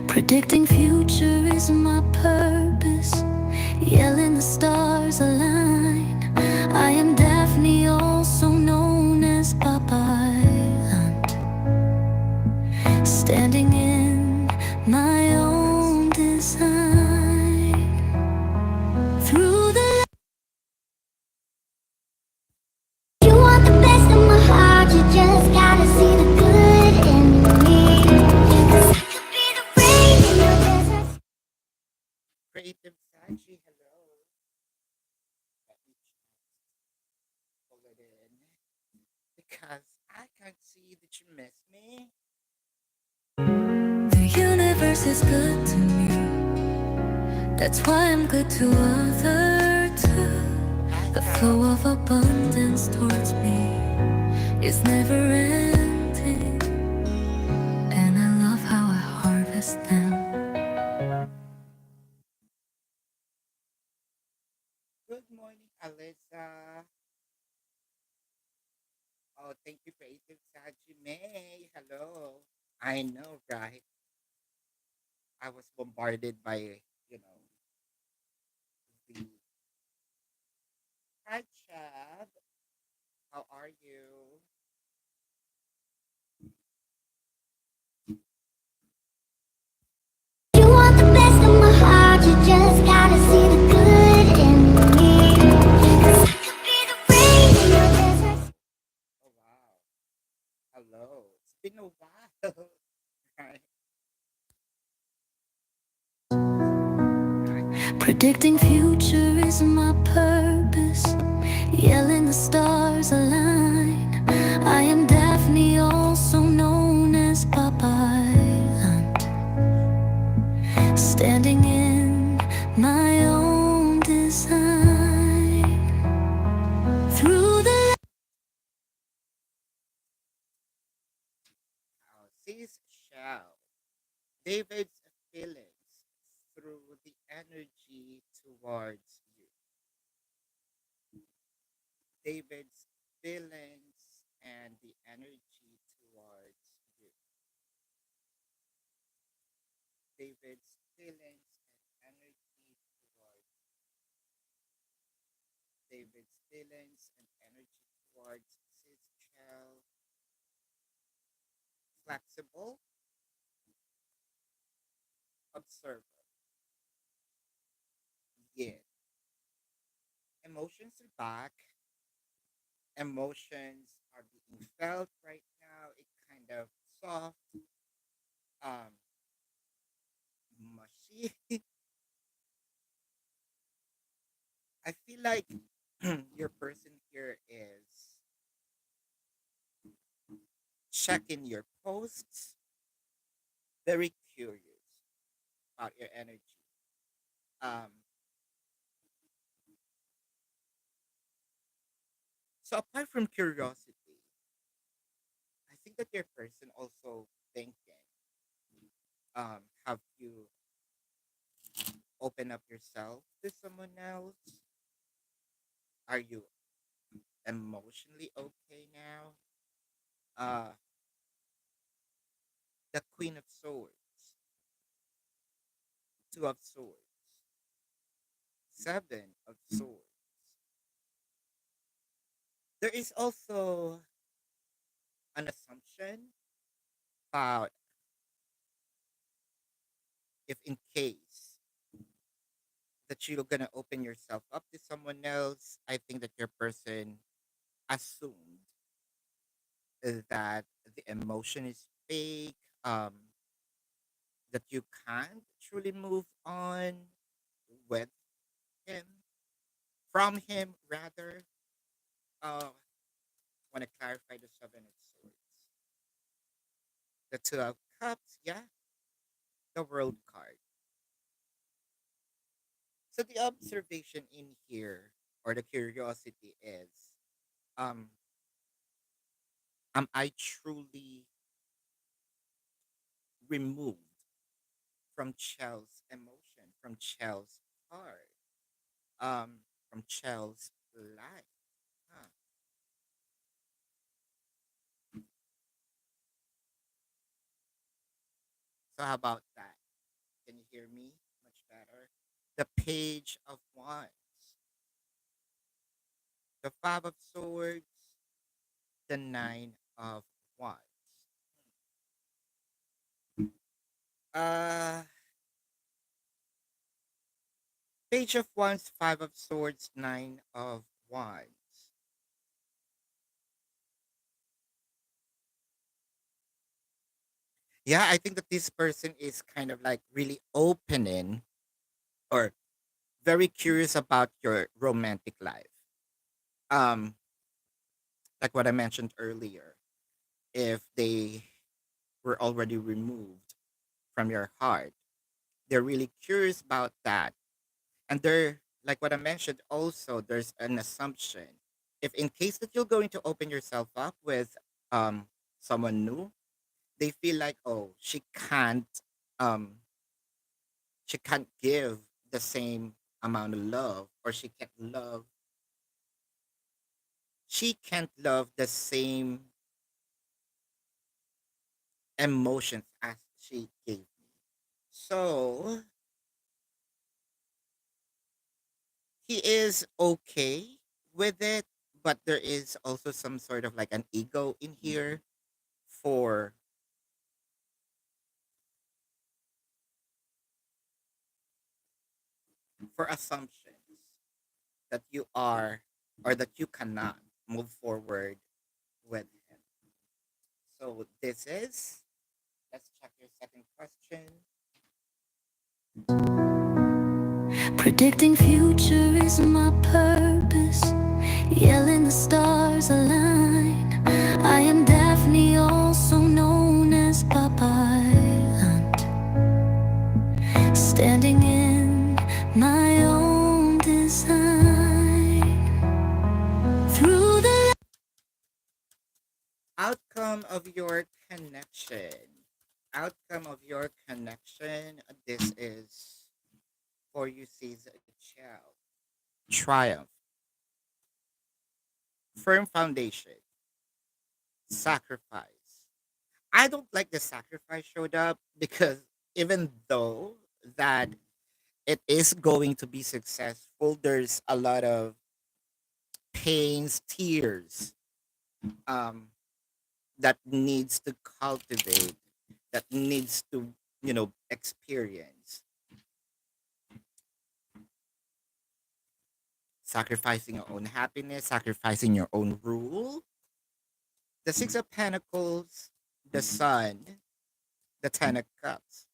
Predicting future is my purpose. Yelling the stars align. I am Daphne, also known as Babaylantv, standing in my own design. Through the You want the best of my heart, you just gotta see the good in me. 'Cause I could be the rain in your desert. Creative Sachi, hello. Let me pull it in because I can't see that you miss me. The universe is good to me. That's why I'm good to others too. Hi, The flow Cal. of abundance towards me is never ending, and I love how I harvest them. Good morning, Alyssa. Oh, thank you, Creative Sachi. May, hello. I know, right? I was bombarded by, you know, the. Hi, Chad. How are you? You want the best of my heart, you just gotta see the good in me. 'Cause I could be the rain in your desert. Oh, wow. Hello. It's been a while. Right, right. Predicting future is my purpose. Yelling the stars align. I am Daphne, also known as Babaylantv, standing in my own design. Through the Sis Shell. David's feelings through the energy towards you. David's feelings and the energy towards you. David's feelings and energy towards David's feelings and energy towards Sis Shell. Flexible, observer. Yeah. Emotions are back. Emotions are being felt right now. It kind of soft, um, mushy. I feel like your person here is checking your posts, very curious about your energy. Um, so apart from curiosity, I think that your person also thinking, have you open up yourself to someone else? Are you emotionally okay now? Uh, the Queen of Swords, Two of Swords, Seven of Swords. There is also an assumption about if in case that you're gonna open yourself up to someone else, I think that your person assumed that the emotion is fake, that you can't truly move on with him, from him rather. Want to clarify the Seven of Swords, the Two of Cups, yeah, the World card. So the observation in here or the curiosity is, um, am I truly removed from Chel's emotion, from Chel's heart, from Chel's life? Huh. So how about that? Can you hear me much better? The Page of Wands, the Five of Swords, the Nine of Wands. Uh, Page of Wands, Five of Swords, Nine of Wands. Yeah, I think that this person is kind of like really opening or very curious about your romantic life. Um, like what I mentioned earlier, if they were already removed from your heart, they're really curious about that. And they're like what I mentioned also, there's an assumption. If in case that you're going to open yourself up with um someone new, they feel like, oh, um she can't give the same amount of love, or she can't love the same emotions as she gave me. So he is okay with it, but there is also some sort of like an ego in here for assumptions that you are or that you cannot move forward with him. So this is, let's check your second question. Predicting future is my purpose. Yelling the stars align. I am Daphne, also known as Babaylantv, standing in my own design. Through the Outcome of your connection. Outcome of your connection. This is for you sees a child. Triumph. Firm foundation. Sacrifice. I don't like the sacrifice showed up because even though that it is going to be successful, there's a lot of pains, tears, um, that needs to cultivate, that needs to, experience. Sacrificing your own happiness, sacrificing your own rule. The Six of Pentacles, the Sun, the Ten of Cups.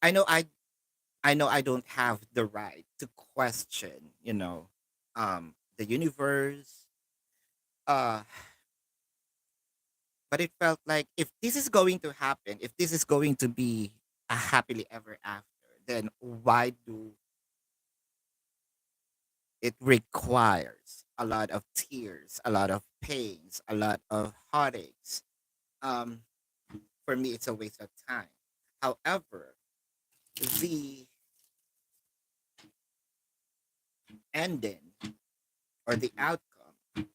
I know I don't have the right to question, the universe. Uh, but it felt like if this is going to happen, if this is going to be a happily ever after, then why do it requires a lot of tears, a lot of pains, a lot of heartaches? Um, for me, it's a waste of time. However, the ending or the outcome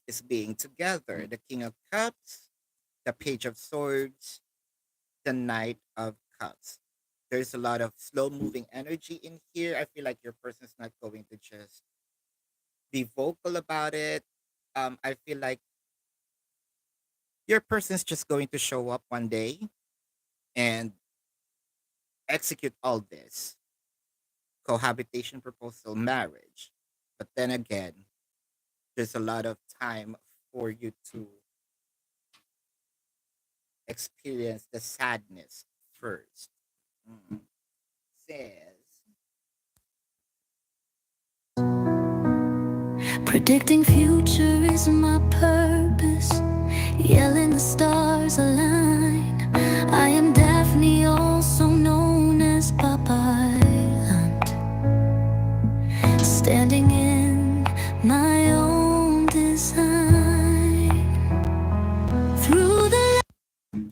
is being together. The King of Cups, the Page of Swords, the Knight of Cups. There's a lot of slow moving energy in here. I feel like your person's not going to just be vocal about it. I feel like your person's just going to show up one day and execute all this cohabitation, proposal, marriage. But then again, there's a lot of time for you to experience the sadness first. Mm. Says, predicting future is my purpose. Yelling the stars align. I am Daphne, also known as Babaylantv, standing in my own design. Through the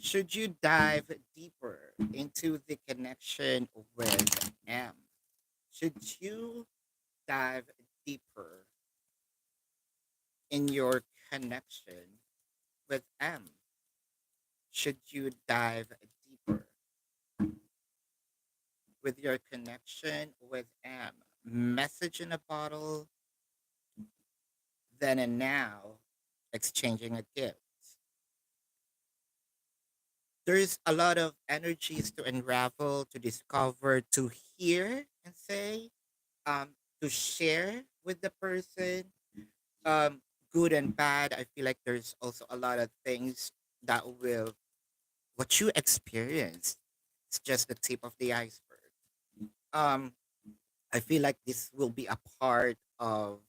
should you dive deeper into the connection with M? Should you dive deeper in your connection with M. Should you dive deeper with your connection with M? Message in a bottle, then and now, exchanging a gift. There's a lot of energies to unravel, to discover, to hear and say, um, to share with the person, um, good and bad. I feel like there's also a lot of things that will, what you experience, it's just the tip of the iceberg. Um, I feel like this will be a part of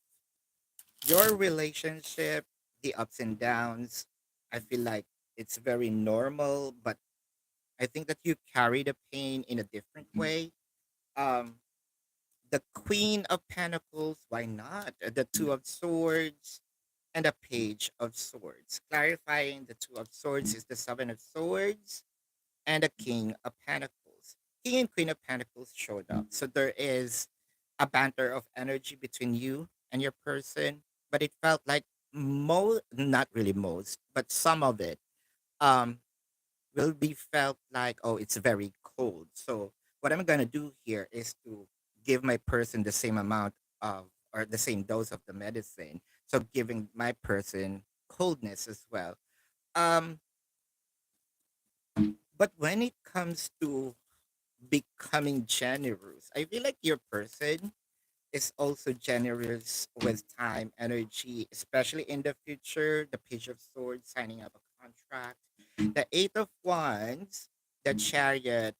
your relationship, the ups and downs. I feel like it's very normal, but I think that you carry the pain in a different way. Um, the Queen of Pentacles, why not? The Two of Swords and a Page of Swords. Clarifying, the Two of Swords is the Seven of Swords and a King of Pentacles. King and Queen of Pentacles showed up. So there is a banter of energy between you and your person, but it felt like not really most, but some of it um will be felt like, oh, it's very cold. So what I'm gonna do here is to give my person the same amount of, or the same dose of the medicine. So giving my person coldness as well. Um, but when it comes to becoming generous, I feel like your person is also generous with time, energy, especially in the future. The Page of Swords, signing up a contract, the Eight of Wands, the Chariot,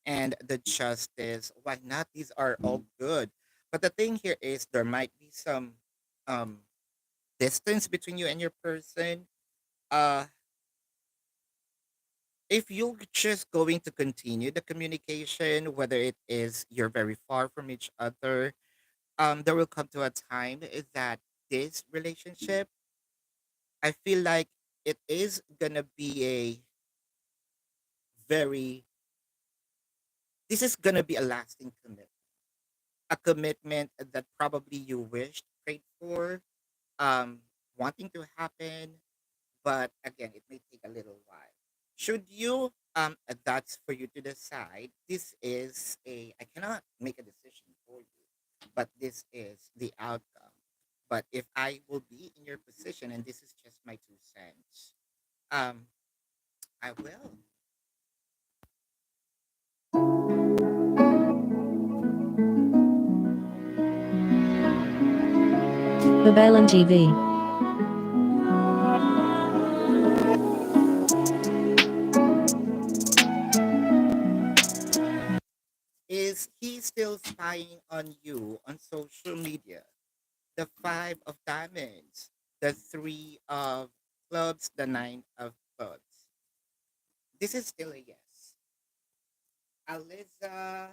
and the Justice. Why not? These are all good. But the thing here is there might be some um distance between you and your person. Uh if you're just going to continue the communication, whether it is you're very far from each other, there will come to a time that this relationship, I feel like it is gonna be a very, this is gonna be a lasting commitment, a commitment that probably you wished, prayed for, um, wanting to happen, but again, it may take a little while. Should you, that's for you to decide. This is a, I cannot make a decision for you, but this is the outcome. But if I will be in your position, and this is just my 2 cents, um, I will. Babaylantv. Is he still spying on you on social media? The Five of Diamonds, the Three of Clubs, the Nine of Clubs. This is still a yes. Aliza,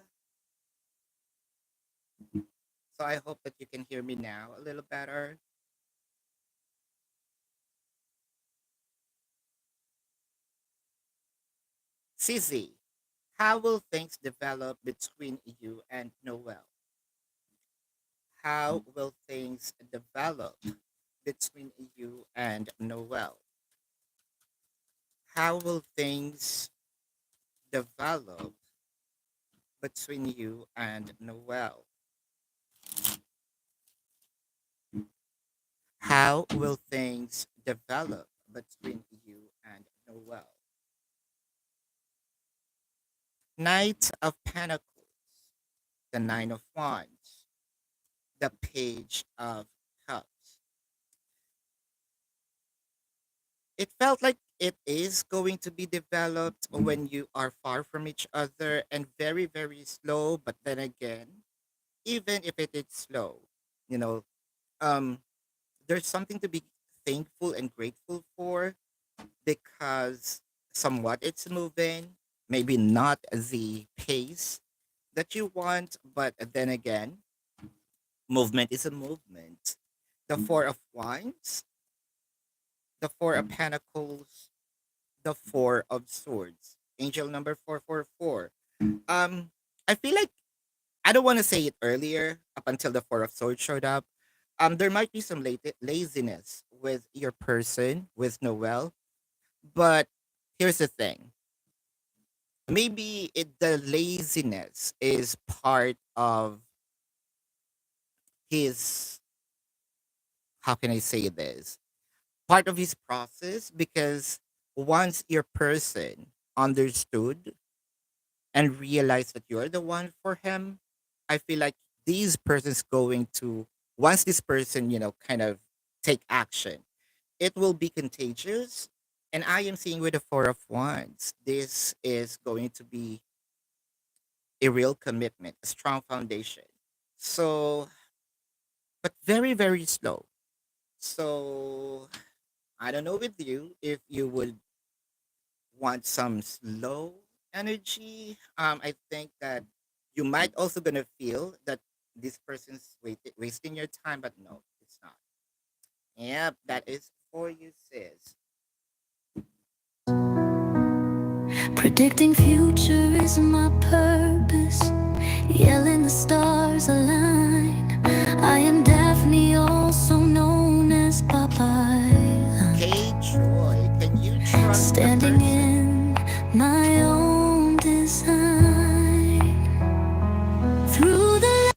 so I hope that you can hear me now a little better. Sissy, how will things develop between you and Noel? How will things develop between you and Noel? How will things develop between you and Noel? How will things develop between you and Noel? Knight of Pentacles, the Nine of Wands, the Page of Cups. It felt like it is going to be developed when you are far from each other and very, very slow. But then again, even if it is slow, you know, um, there's something to be thankful and grateful for, because somewhat it's moving, maybe not the pace that you want, but then again, movement is a movement. The Four of Wands, the Four of Pentacles, the Four of Swords. Angel number 444. Um, I feel like I don't want to say it earlier up until the Four of Swords showed up. There might be some laziness with your person, with Noel. But here's the thing. Maybe the laziness is part of his, how can I say this? Part of his process, because once your person understood and realized that you're the one for him, I feel like these persons going to, once this person, kind of take action, it will be contagious. And I am seeing with the Four of Wands, this is going to be a real commitment, a strong foundation. So, but very, very slow. So, I don't know with you if you would want some slow energy. I think that you might also gonna feel that this person's wasting your time, but no, it's not. Yep, that is for you, sis. Predicting future is my purpose. Yelling the stars align. I am Daphne, also known as Hey, Babaylantv. Joy, can you trust the Standing person? in my own design. Through the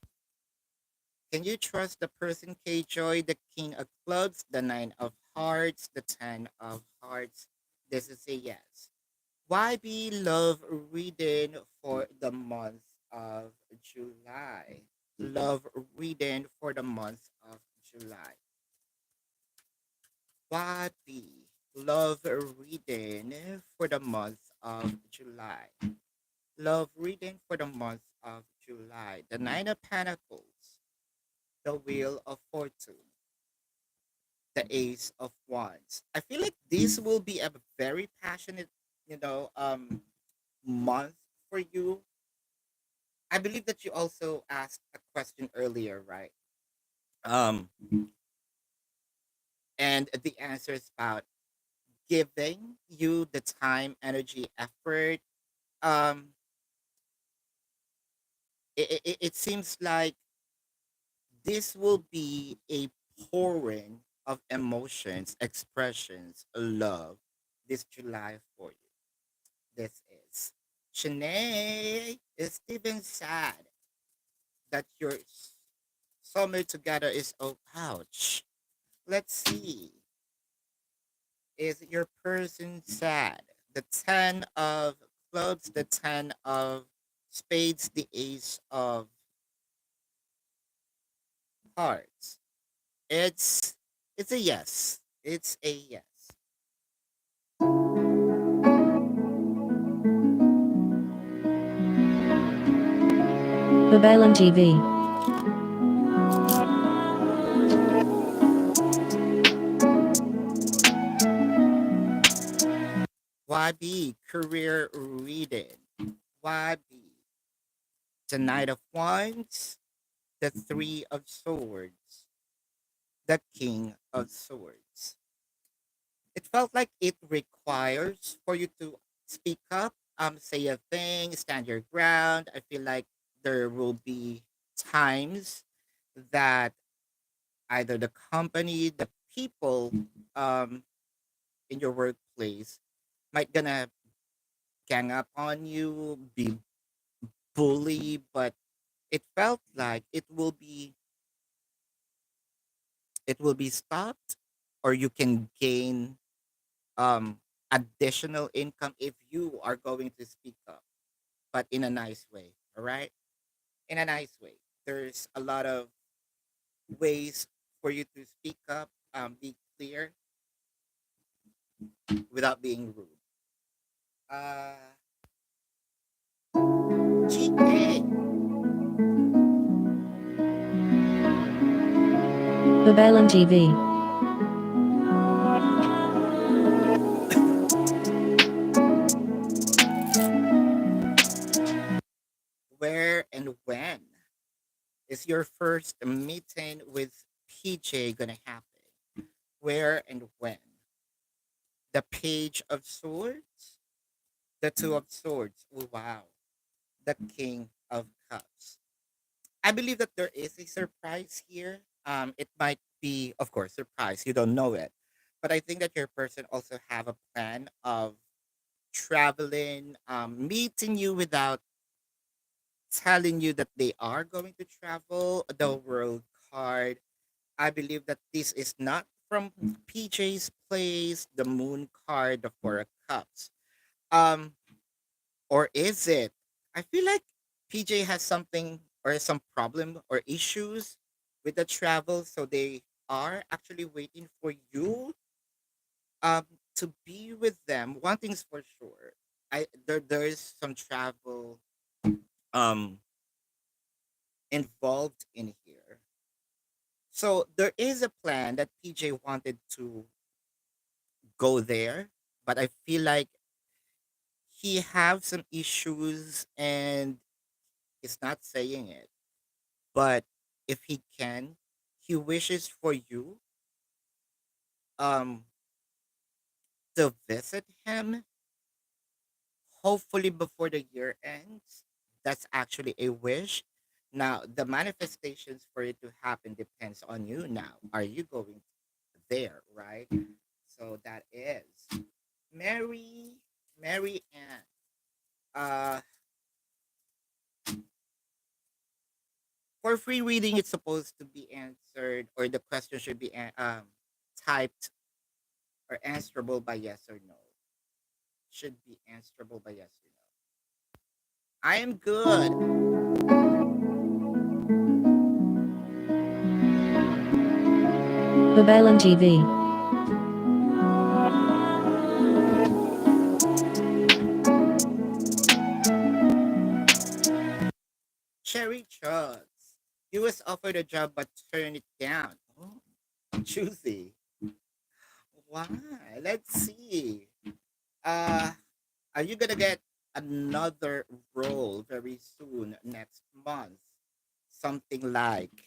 Can you trust the person, K Joy? The King of Clubs, the Nine of Hearts, the Ten of Hearts. This is a yes. YB love reading for the month of July. Love reading for the month of July. YB love reading for the month of July. Love reading for the month of July. The Nine of Pentacles, the Wheel of Fortune, the Ace of Wands. I feel like this will be a very passionate, month for you. I believe that you also asked a question earlier, right? Um, and the answer is about giving you the time, energy, effort. Um, it seems like this will be a pouring of emotions, expressions, love this July for you. This is Shanae is even sad that your summer together is, oh ouch. Let's see. Is your person sad? The 10 of clubs, the 10 of spades, the ace of hearts. It's it's a yes. It's a yes. Babaylantv. YB career reading. YB. The Knight of Wands, the Three of Swords, the King of Swords. It felt like it requires for you to speak up, say a thing, stand your ground. I feel like there will be times that either the company, the people um, in your workplace might gonna gang up on you, be bully, but it felt like it will be stopped, or you can gain um additional income if you are going to speak up, but in a nice way. All right, in a nice way. There's a lot of ways for you to speak up, be clear without being rude. Uh, GK, Babaylantv. where and when is your first meeting with PJ gonna happen? Where and when? The Page of Swords, the Two of Swords. Oh, wow. The King of Cups. I believe that there is a surprise here. It might be, of course, surprise. You don't know it, but I think that your person also have a plan of traveling, meeting you without telling you that they are going to travel. The world card. I believe that this is not from PJ's place. The moon card, the four of cups. Um, or is it? I feel like PJ has something or some problem or issues with the travel, so they are actually waiting for you um to be with them. One thing's for sure. There is some travel um involved in here. So there is a plan that PJ wanted to go there, but I feel like he have some issues and he's not saying it. But if he can, he wishes for you um to visit him hopefully before the year ends. That's actually a wish. Now, the manifestations for it to happen depends on you now. Are you going there, right? So that is Mary Mary Ann. Uh for free reading it's supposed to be answered or the question should be typed or answerable by yes or no. Should be answerable by yes or no. I am good. Babaylantv. Cherry Chugs. You was offered a job but turned it down. Oh, juicy. Why? Let's see. Uh, are you gonna get another role very soon next month? Something like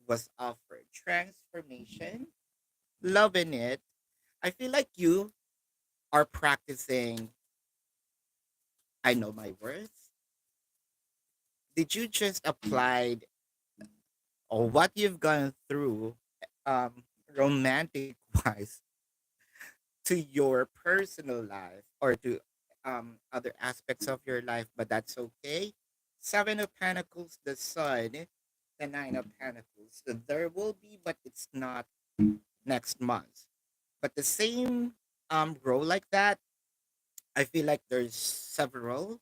was offered. Transformation. Loving it. I feel like you are practicing I know my worth. Did you just apply or what you've gone through romantic wise to your personal life or to other aspects of your life, but that's okay. Seven of Pentacles, the Sun, the Nine of Pentacles. So there will be, but it's not next month. But the same role like that, I feel like there's several.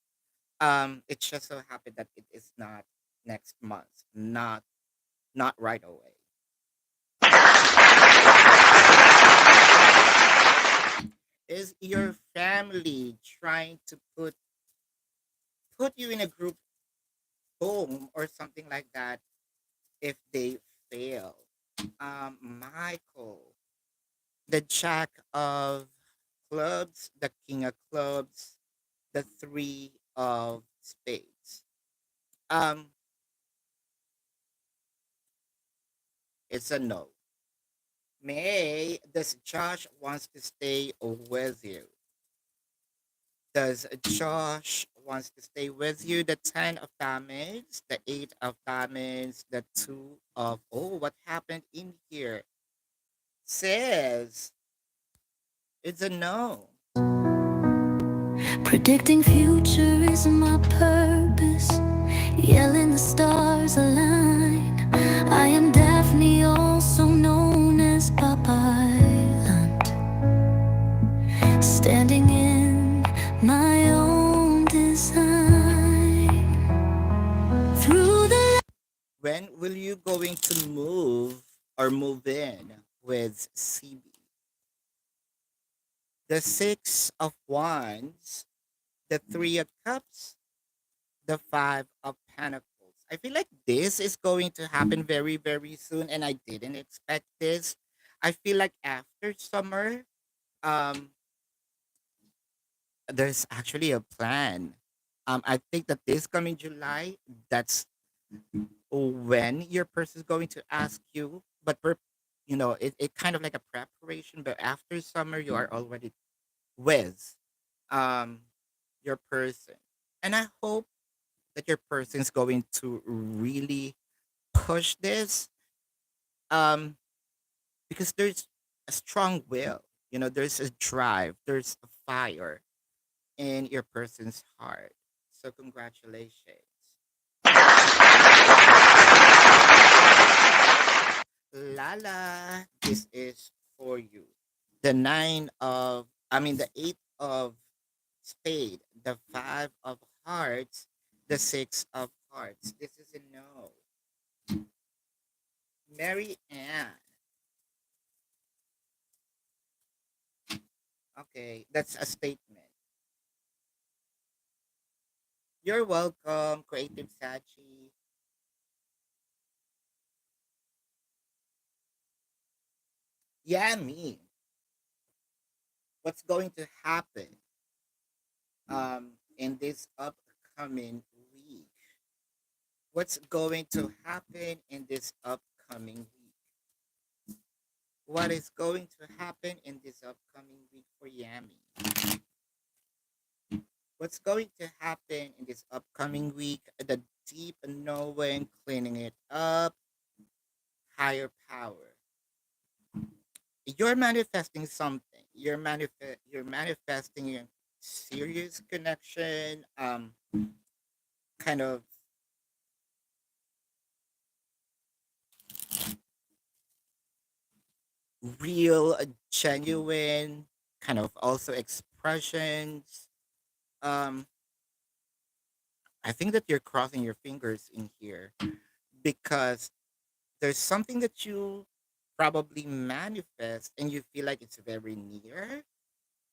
It just so happened that it is not next month, not right away. Is your family trying to put you in a group home or something like that if they fail? Michael, the Jack of clubs, the King of clubs, the Three of spades. Um, it's a no. May, does Josh wants to stay with you? Does Josh wants to stay with you? The 10 of diamonds, the 8 of diamonds, the 2 of oh, what happened in here? Says it's a no. Predicting future is my purpose. Yelling the stars align. I am Daphne, also known as Babaylantv, standing in my own design. Through the When will you going to move or move in with CB? The 6 of wands, the 3 of cups, the 5 of pentacles. I feel like this is going to happen very, very soon, and I didn't expect this. I feel like after summer, um, there's actually a plan. I think that this coming July, that's when your person is going to ask you, but it kind of like a preparation. But after summer, you are already with um your person, and I hope that your person is going to really push this um because there's a strong will. There's a drive, there's a fire in your person's heart. So congratulations. Lala, this is for you. The eight of spade, the five of hearts, the six of hearts. This is a no. Mary Ann. Okay, that's a statement. You're welcome, Creative Sachi. Yeah, me. What's going to happen in this upcoming week? What's going to happen in this upcoming week? What is going to happen in this upcoming week for Yami? What's going to happen in this upcoming week? The deep knowing, cleaning it up, higher power. You're manifesting something. You're manifesting a serious connection, kind of real, genuine, kind of also expressions. Um, I think that you're crossing your fingers in here because there's something that you probably manifest and you feel like it's very near,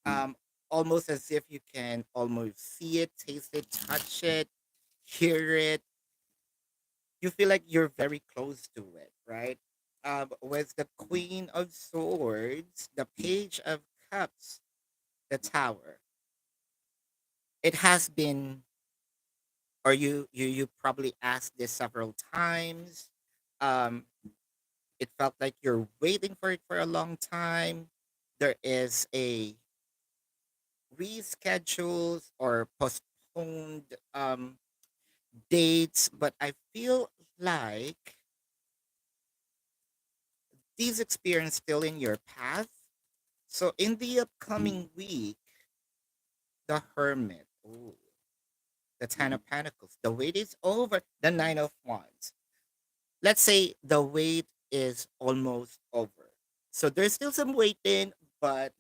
um, almost as if you can almost see it, taste it, touch it, hear it. You feel like you're very close to it, right? With the Queen of Swords, the Page of Cups, the Tower. It has been, or you probably asked this several times. Um, it felt like you're waiting for it for a long time. There is a reschedules or postponed dates, but I feel like these experiences still in your path. So in the upcoming week, the Hermit, ooh, the Ten of Pentacles, the wait is over. The Nine of Wands. Let's say the wait is almost over. So there's still some waiting, but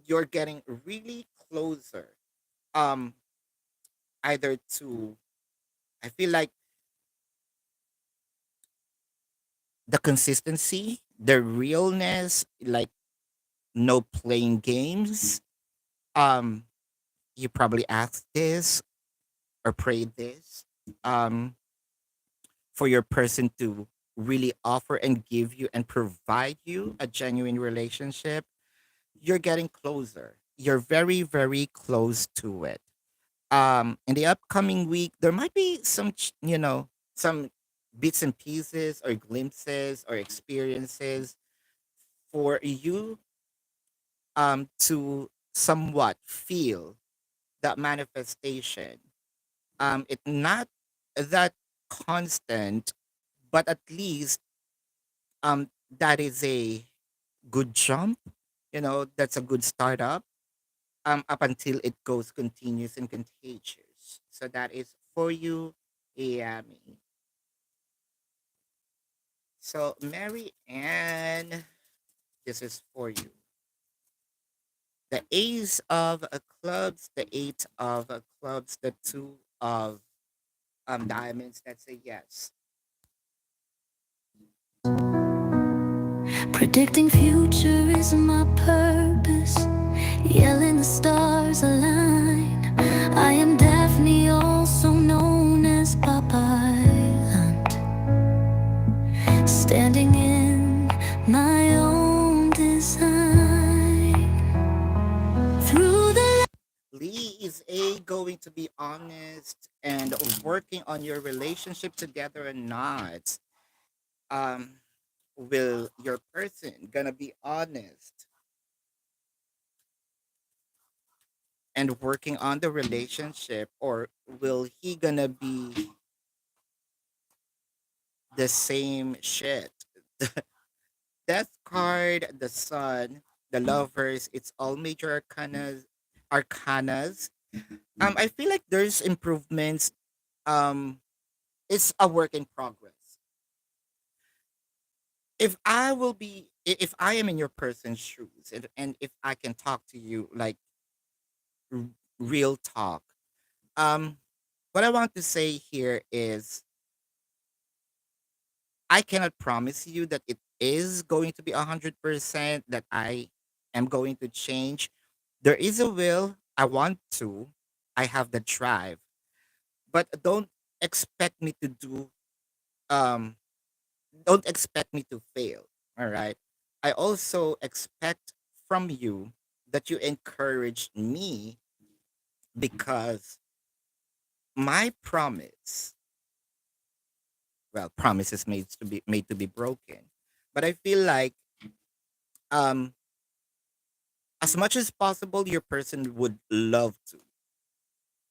you're getting really closer. Um, either to, I feel like the consistency, the realness, like no playing games. Um, you probably asked this or prayed this um, for your person to really offer and give you and provide you a genuine relationship. You're getting closer. You're very, very close to it. In the upcoming week, there might be some bits and pieces or glimpses or experiences for you to somewhat feel that manifestation. It's not that constant, but at least that is a good jump. That's a good startup. Up until it goes continuous and contagious. So that is for you, Amy. So Mary Ann, this is for you. The ace of clubs, the eight of clubs, the two of diamonds. That's a yes. Predicting future is my purpose. Yelling the stars align. I am Daphne, also known as Babaylantv, standing in my own design. Through the Lee is A going to be honest and working on your relationship together or not? Um, will your person gonna be honest and working on the relationship, or will he gonna be the same shit Death card, the Sun, the Lovers. It's all major arcanas. I feel like there's improvements. Um, it's a work in progress. If I am in your person's shoes, and if I can talk to you like r- real talk, um, what I want to say here is I cannot promise you that it is going to be 100% that I am going to change. There is a will. I want to. I have the drive, but expect me to do. Um, don't expect me to fail. All right. I also expect from you that you encourage me because my promise, well, promise is made to be broken. But I feel like um as much as possible your person would love to.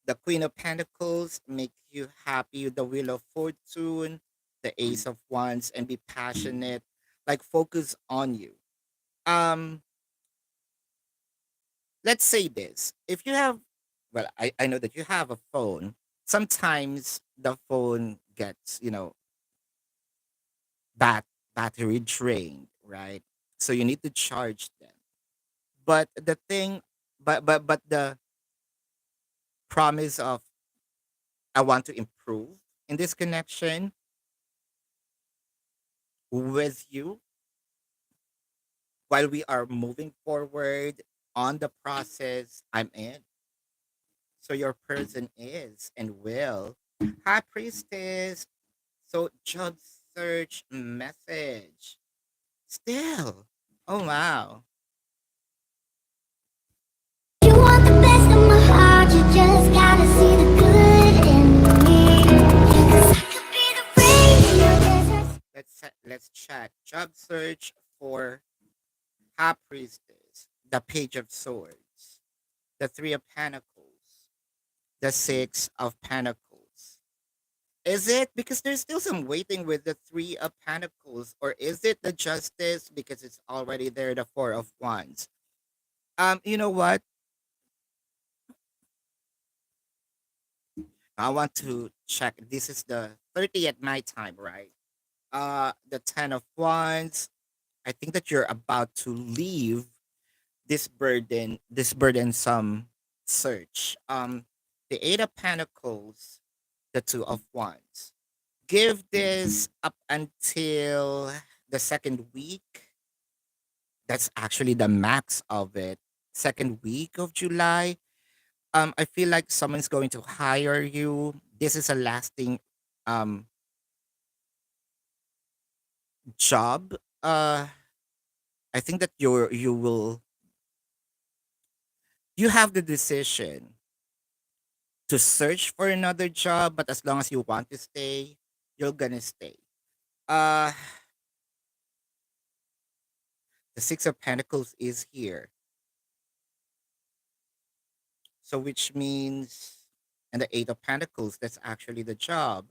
The Queen of Pentacles make you happy, the Wheel of Fortune, the Ace of Wands, and be passionate, like focus on you. Um, let's say this. If you have well, I know that you have a phone. Sometimes the phone gets, bat battery drained, right? So you need to charge them. But the thing but the promise of I want to improve in this connection with you while we are moving forward on the process I'm in. So your person is and will. High Priestess. So job search message. Still. Oh wow. You want the best of my heart, you just gotta see the good in me. 'Cause I could be the rain in your desert. Let's check. Job search for High Priestess. The Page of Swords. The Three of Pentacles. The Six of Pentacles. Is it because there's still some waiting with the Three of Pentacles, or is it the Justice because it's already there, the Four of Wands? You know what? I want to check. This is the 30 at my time, right? The Ten of Wands. I think that you're about to leave this burdensome search. The Eight of Pentacles, the Two of Wands. Give this up until the second week. That's actually the max of it. Second week of July. I feel like someone's going to hire you. This is a lasting um job. I think that you have the decision to search for another job, but as long as you want to stay, you're gonna stay. Uh the Six of Pentacles is here. So which means and the Eight of Pentacles, that's actually the job.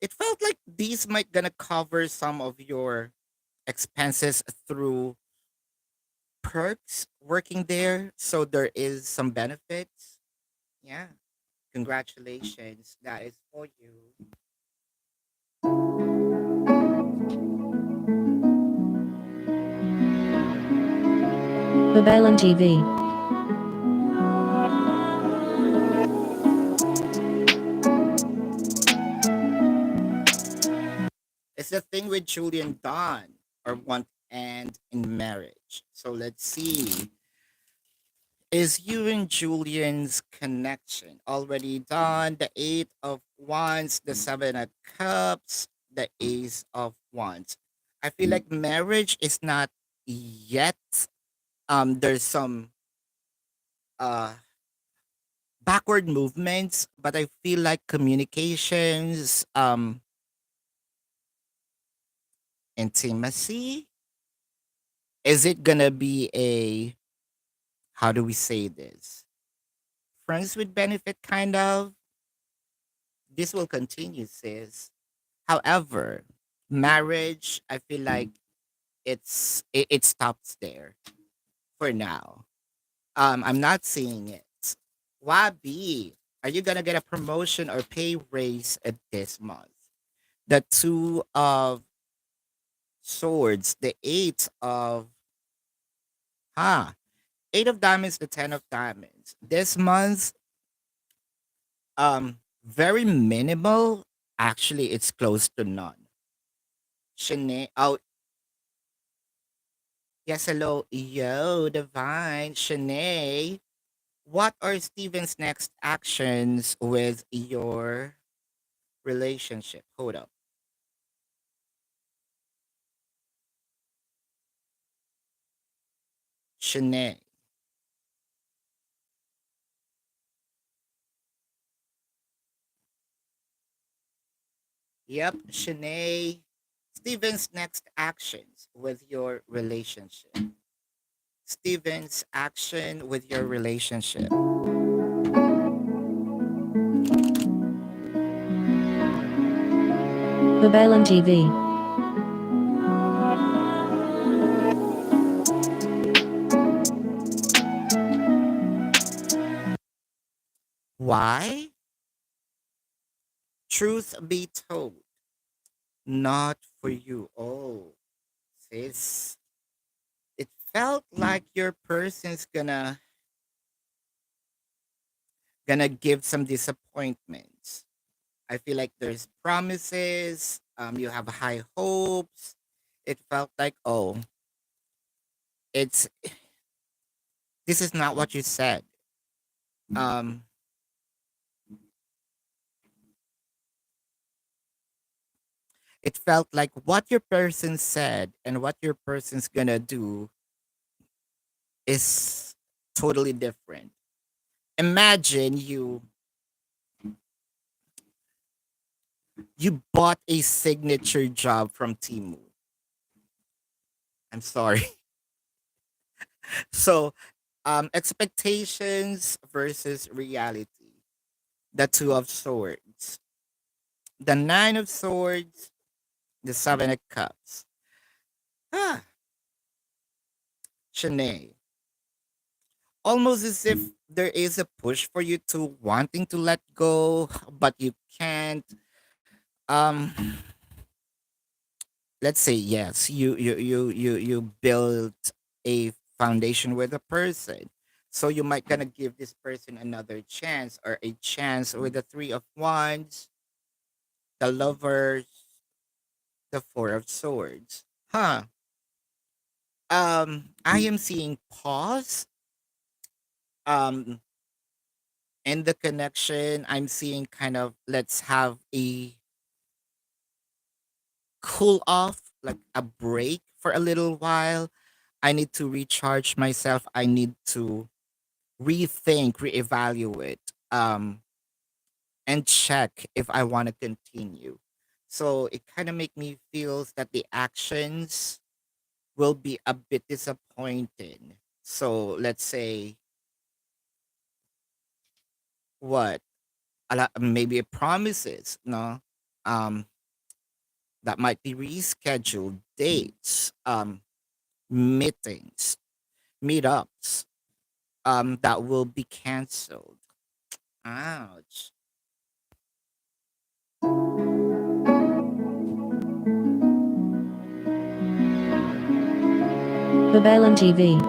It felt like these might gonna cover some of your expenses through perks working there. So there is some benefits. Yeah. Congratulations. That is for you. Babaylantv. It's the thing with Julian Dawn or want and in marriage. So let's see. Is you and Julian's connection already done? The Eight of Wands, the Seven of Cups, the Ace of Wands. I feel like marriage is not yet. There's some uh backward movements, but I feel like communications, intimacy. Is it gonna be a how do we say this? Friends with benefit kind of? This will continue, sis. However, Marriage, I feel like it stops there for now. I'm not seeing it. Wabi, are you gonna get a promotion or pay raise this month? The two of swords, the eight of huh, eight of diamonds, the 10 of diamonds. This month, very minimal. Actually, it's close to none. Shanae, oh yes, hello, yo, divine, Shanae. What are Steven's next actions with your relationship? Hold up, Shanae. Yep, Shanae. Steven's next actions with your relationship. Steven's action with your relationship. Babaylantv. Why? Truth be told, not for you. Oh, sis. It felt like your person's gonna give some disappointments. I feel like there's promises, you have high hopes. It felt like, oh, it's this is not what you said. Um, it felt like what your person said and what your person's gonna do is totally different. Imagine you bought a signature job from Timu. I'm sorry. So, expectations versus reality. The two of swords. The nine of swords, the seven of cups. Ah, Shanae. Almost as if there is a push for you to wanting to let go, but you can't. Um, let's say yes, you build a foundation with a person. So you might gonna give this person another chance or a chance with the three of wands, the lovers, the four of swords. Huh. I am seeing pause. Um, in the connection, I'm seeing kind of let's have a cool off, like a break for a little while. I need to recharge myself. I need to rethink, reevaluate, and check if I want to continue. So it kind of make me feels that the actions will be a bit disappointing. So let's say what a lot, maybe promises, no, um, that might be rescheduled dates, meetings, meetups, that will be canceled. Ouch. Babaylantv.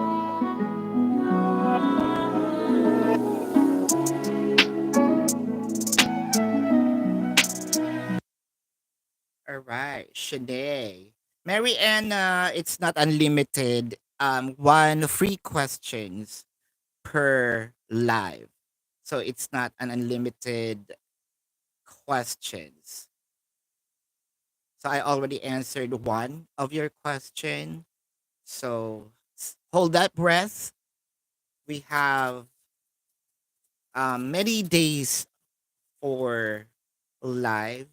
All right, Shanae. Mary Ann, it's not unlimited. One free questions per live. So it's not an unlimited questions. So I already answered one of your question. So hold that breath. We have many days for live.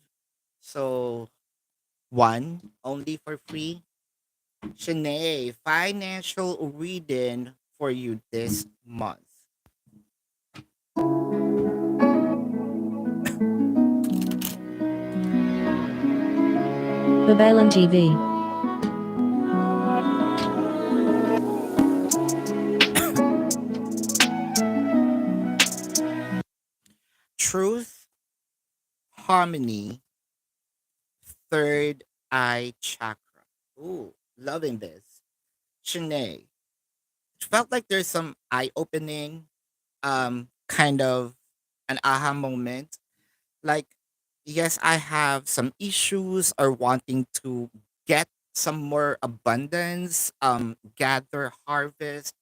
So one only for free. Shanae, financial reading for you this month. Babaylantv. Truth, harmony, third eye chakra. Ooh, loving this. Shanae, it felt like there's some eye opening, kind of an aha moment. Like, yes, I have some issues or wanting to get some more abundance, gather harvest,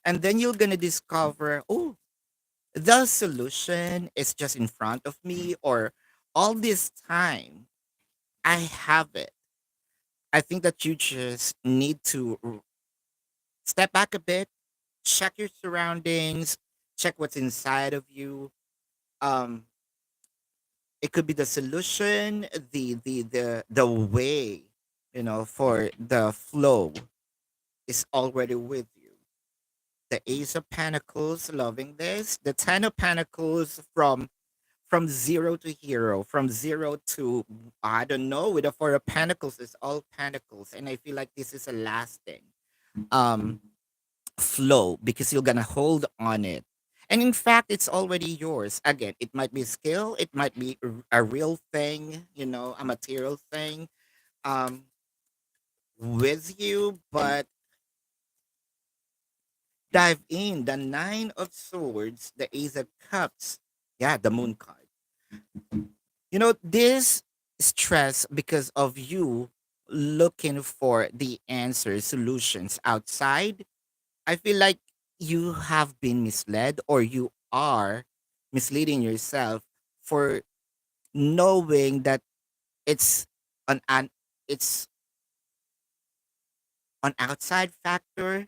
and then you're gonna discover, oh, the solution is just in front of me, or all this time I have it. I think that you just need to step back a bit, check your surroundings, check what's inside of you. Um, it could be the solution, the way, for the flow is already with you. The Ace of Pentacles, loving this. The Ten of Pentacles, from zero to hero, from zero to, I don't know. With the Four of Pentacles, it's all Pentacles, and I feel like this is a lasting um flow because you're gonna hold on it. And in fact, it's already yours. Again, it might be skill, it might be a real thing, a material thing, um, with you, but dive in. The Nine of Swords, the Ace of Cups, yeah, the Moon card. This stress because of you looking for the answer solutions outside. I feel like you have been misled, or you are misleading yourself for knowing that it's an it's an outside factor.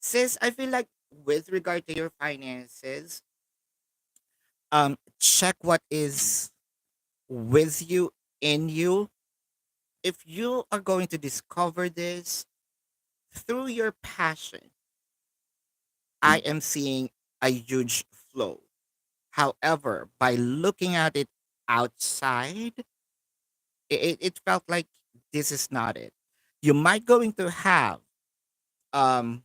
Sis, I feel like with regard to your finances, check what is with you, in you. If you are going to discover this through your passion, I am seeing a huge flow. However, by looking at it outside, it felt like this is not it. You might going to have um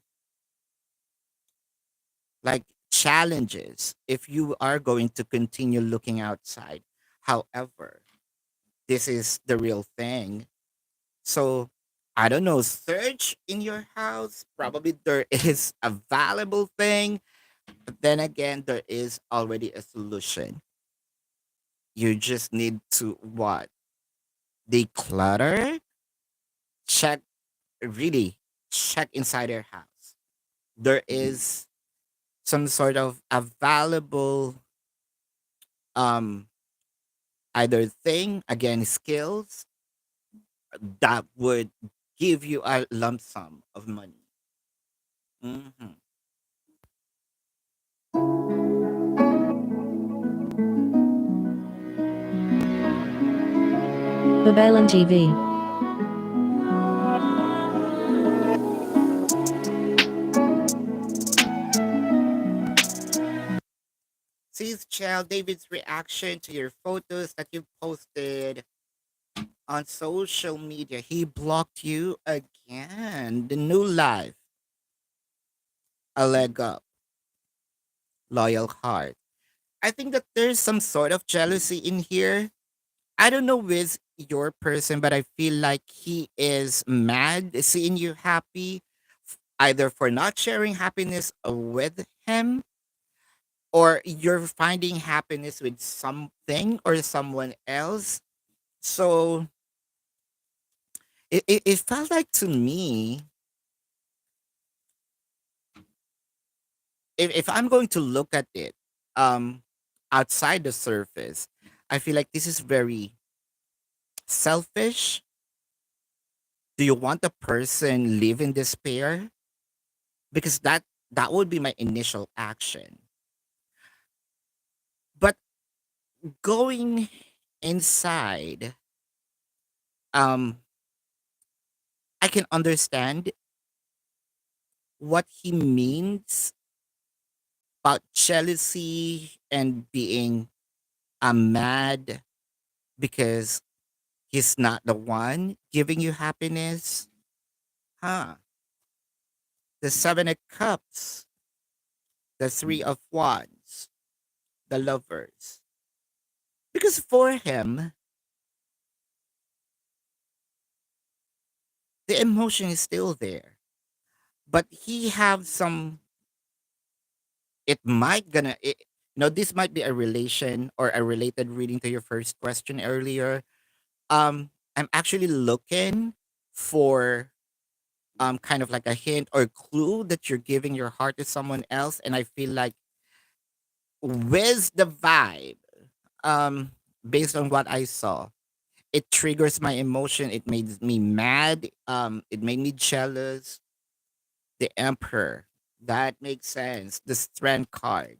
like challenges if you are going to continue looking outside. However, this is the real thing. So I don't know, search in your house. Probably there is a valuable thing, but then again, there is already a solution. You just need to what? Declutter, check, really check inside your house. There is some sort of available um either thing, again, skills that would give you a lump sum of money. Hmm. Babaylantv. Sees Child David's reaction to your photos that you posted on social media. He blocked you again. The new life, a leg up, loyal heart. I think that there's some sort of jealousy in here. I don't know with your person, but I feel like he is mad seeing you happy, either for not sharing happiness with him, or you're finding happiness with something or someone else. So it felt like to me, if I'm going to look at it um outside the surface, I feel like this is very selfish. Do you want the person live in despair? Because that would be my initial action. But going inside, um I can understand what he means about jealousy and being mad because He's not the one giving you happiness? Huh? The Seven of Cups, the Three of Wands, the Lovers. Because for him, the emotion is still there. But he have some, it might gonna, this might be a relation or a related reading to your first question earlier. I'm actually looking for kind of like a hint or clue that you're giving your heart to someone else, and I feel like with the vibe, um based on what I saw, it triggers my emotion. It made me mad. It made me jealous. The Emperor, that makes sense. The Strength card,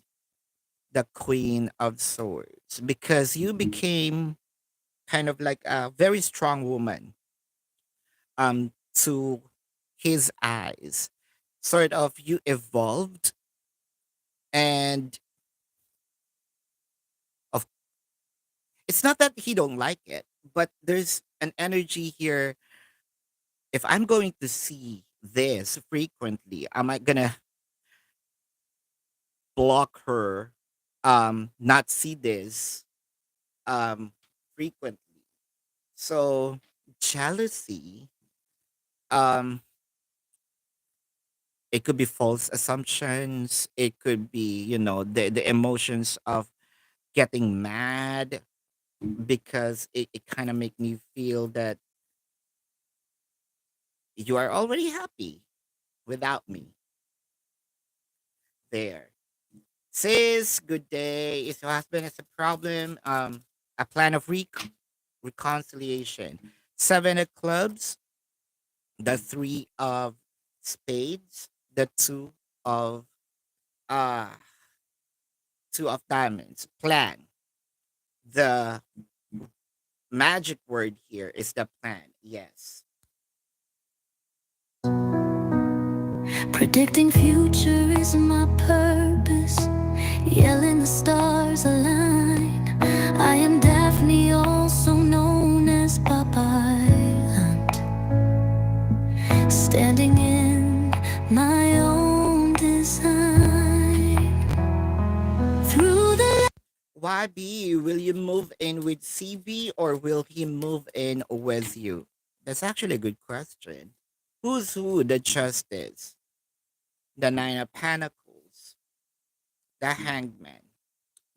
the Queen of Swords, because you became kind of like a very strong woman to his eyes. Sort of you evolved, and of it's not that he don't like it, but there's an energy here. If I'm going to see this frequently, am I gonna block her, not see this um frequently? So jealousy, um it could be false assumptions, it could be, the emotions of getting mad, because it kind of make me feel that you are already happy without me there. Sis, good day. Is your husband has a problem? A plan of reconciliation. Seven of clubs, the three of spades, the of uh two of diamonds. Plan. The magic word here is the plan. Yes. Predicting future is my purpose. Yelling the stars align. I am Daphne, also known as Babaylantv, standing in my own design. Through the YB, will you move in with CB or will he move in with you? That's actually a good question. Who's who? The Justice, the Nine of Pentacles, the Hangman.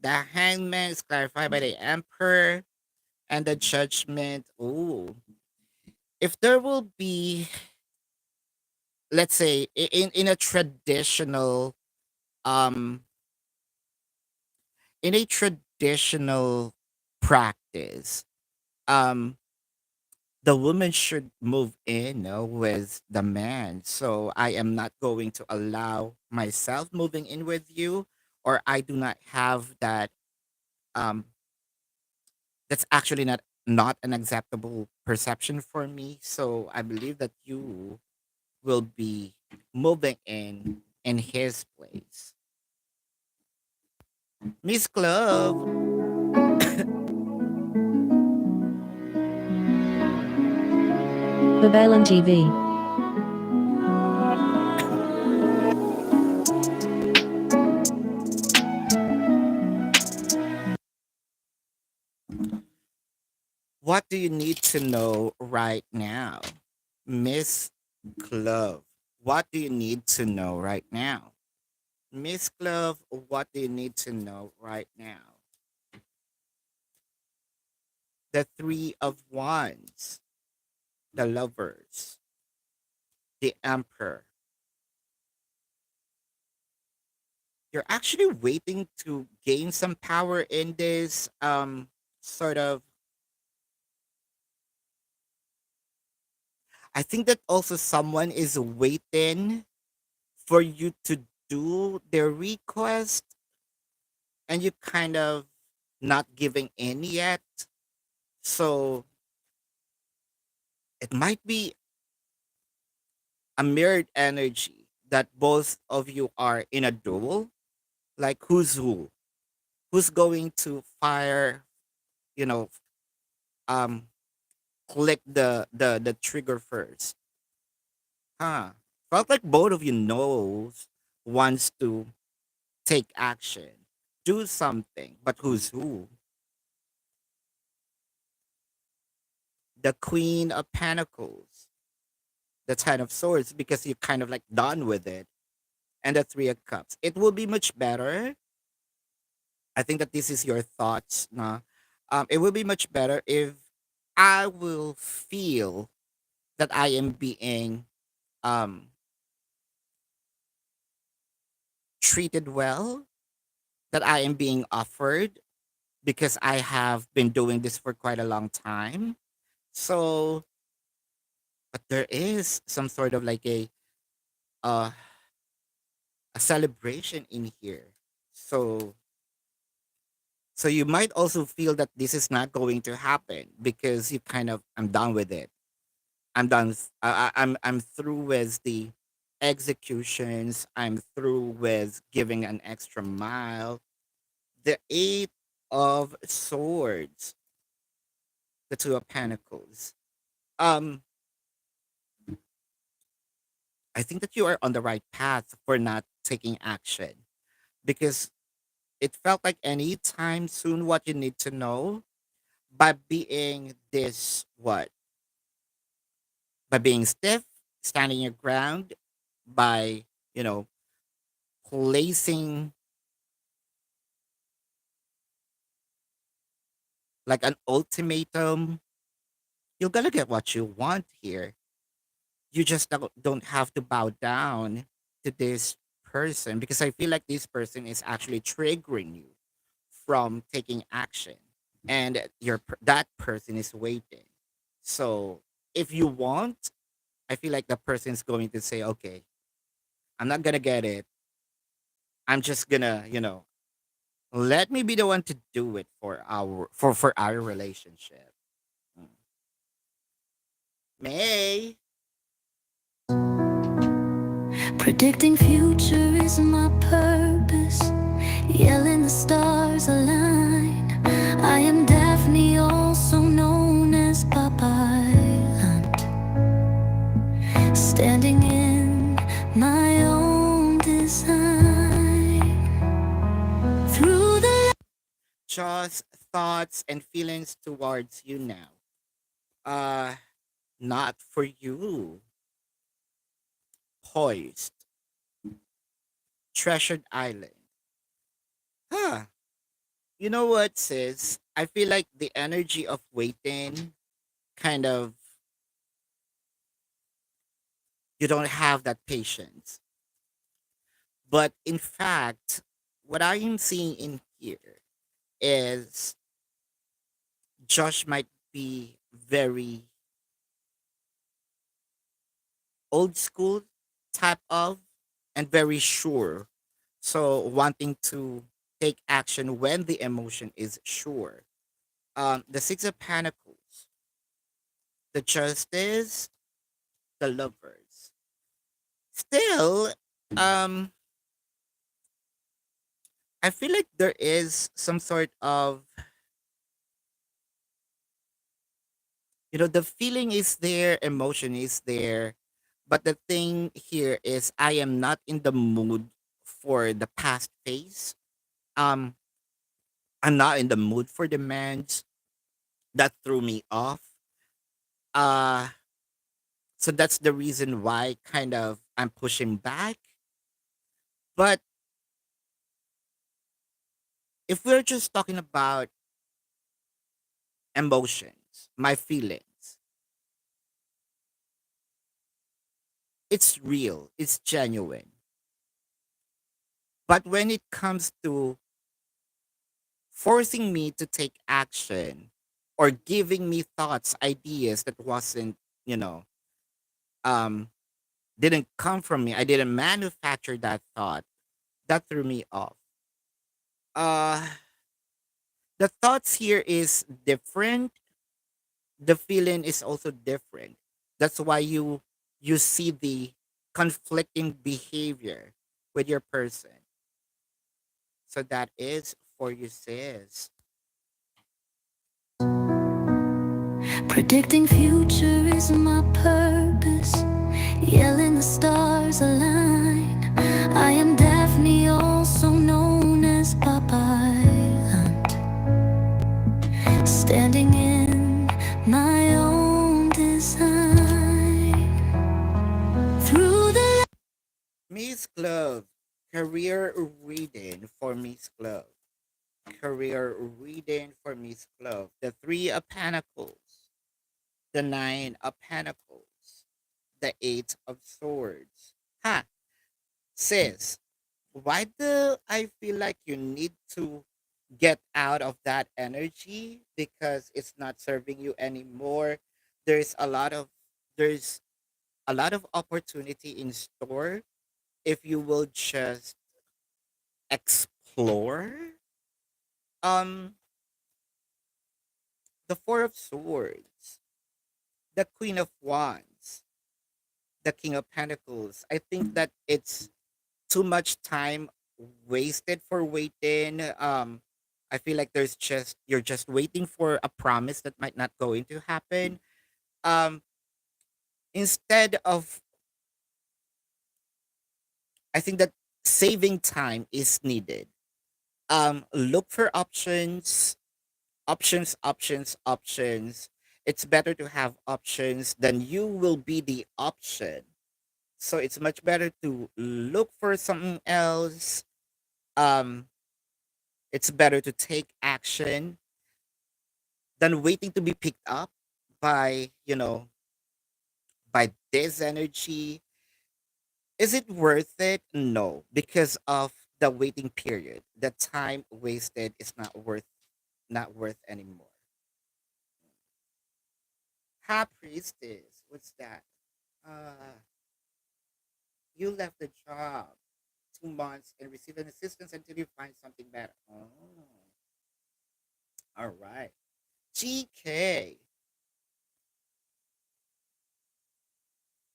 The Hangman is clarified by the Emperor, and the Judgment. Ooh, if there will be, let's say, in a traditional, um, in a traditional practice, um, the woman should move in, with the man. So I am not going to allow myself moving in with you, or I do not have that. Um, that's actually not an acceptable perception for me. So I believe that you will be moving in his place. Miss Glove, Babaylantv. what do you need to know right now? Miss Glove, what do you need to know right now? Miss Glove, what do you need to know right now? The Three of Wands, the Lovers, the Emperor. You're actually waiting to gain some power in this sort of. I think that also someone is waiting for you to do their request, and you kind of not giving in yet. So it might be a mirrored energy that both of you are in a duel. Like who's who? Who's going to fire, you know, um, click the trigger first. Huh. Felt like both of you knows wants to take action, do something, but who's who? The Queen of Pentacles, the Ten of Swords, because you're kind of like done with it, and the Three of Cups. It will be much better. I think that this is your thoughts, nah. It will be much better if I will feel that I am being um treated well, that I am being offered because I have been doing this for quite a long time. So, but there is some sort of like uh, a celebration in here. So, so you might also feel that this is not going to happen because you kind of I'm done with it. I'm done. I'm through with the executions. I'm through with giving an extra mile. The Eight of Swords, the Two of Pentacles. Um, I think that you are on the right path for not taking action because it felt like anytime soon what you need to know by being this what? By being stiff, standing your ground, by, you know, placing like an ultimatum, you're gonna get what you want here. You just don't have to bow down to this person because I feel like this person is actually triggering you from taking action, and that person is waiting. So if you want, I feel like the person is going to say, "Okay, I'm not gonna get it. I'm just gonna, let me be the one to do it for our relationship." Mm. May. Predicting future is my purpose. Yelling the stars align. I am Daphne, also known as Babaylantv, standing in my own design. Through the Just thoughts and feelings towards you now. Uh, Not for you. Poised, treasured island. Huh. You know what, sis? I feel like the energy of waiting kind of, you don't have that patience. But in fact, what I am seeing in here is Josh might be very old school type of and very sure. So wanting to take action when the emotion is sure. The Six of Pentacles, the Justice, the Lovers. Still, um, I feel like there is some sort of, the feeling is there, emotion is there, but the thing here is I am not in the mood for the past phase. Um, I'm not in the mood for demands. That threw me off. Uh, so that's the reason why kind of I'm pushing back. But if we're just talking about emotions, my feelings, it's real, it's genuine. But when it comes to forcing me to take action or giving me thoughts, ideas that wasn't, you know, um, didn't come from me, I didn't manufacture that thought, that threw me off. Uh, the thoughts here is different, the feeling is also different. That's why you see the conflicting behavior with your person. So that is for you, sis. Predicting future is my purpose. Yelling the stars align. I am Daphne, also known as Babaylantv, standing in my own design. Through the Miss Glove, career reading for Miss Glove. Career reading for Miss Glove. The Three of Pentacles, the Nine of Pentacles, the Eight of Swords. Ha! Sis, why do I feel like you need to get out of that energy because it's not serving you anymore? There's a lot of there's a lot of opportunity in store if you will just explore. Um the Four of Swords, the Queen of Wands, the King of Pentacles. I think that it's too much time wasted for waiting. I feel like there's just you're just waiting for a promise that might not going to happen. Um, instead of I think that saving time is needed. Look for options, options. It's better to have options than you will be the option. So it's much better to look for something else. Um, it's better to take action than waiting to be picked up by, by this energy. Is it worth it? No, because of the waiting period. The time wasted is not worth anymore. High priestess, what's that? Uh, you left the job 2 months and receive an assistance until you find something better. Oh, all right. GK.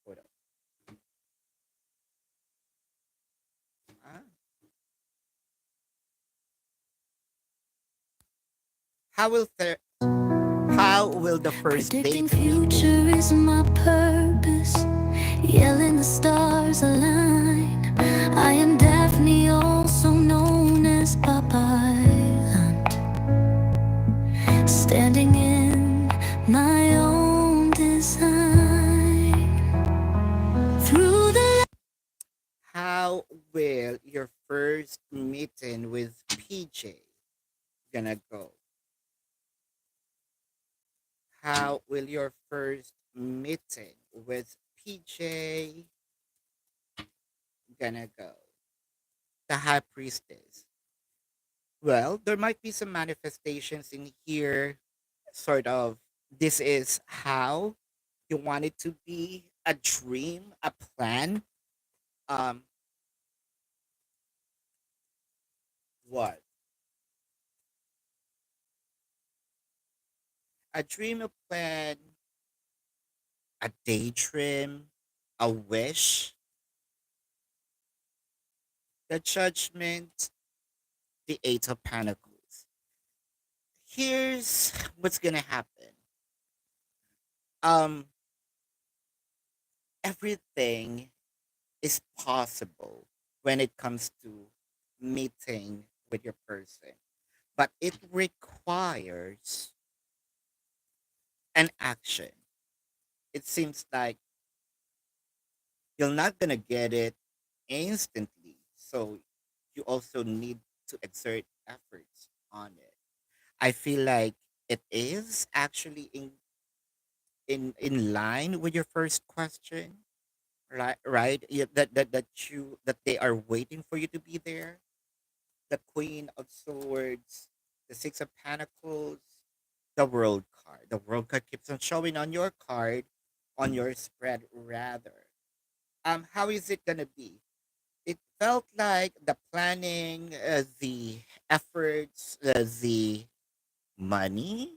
Hold up. Ah. How will the how will the first date predicting be? future is my purpose. Yelling the stars align. I am Daphne, also known as Babaylantv, standing in my own design. Through the How will your first meeting with PJ gonna go? How will your first meeting with PJ gonna go? The High Priestess. Well, there might be some manifestations in here, sort of. This is how you want it to be, a dream, a plan. Um, what? A dream, a plan, a daydream, a wish, the Judgment, the Eight of Pentacles. Here's what's gonna happen. Um, everything is possible when it comes to meeting with your person, but it requires an action. It seems like you're not gonna get it instantly, so you also need to exert efforts on it. I feel like it is actually in line with your first question, right? Yeah, that they are waiting for you to be there. The Queen of Swords, the Six of Pentacles, the World card. The World card keeps on showing on your card, on your spread rather. How is it gonna be? It felt like the planning, the efforts, the money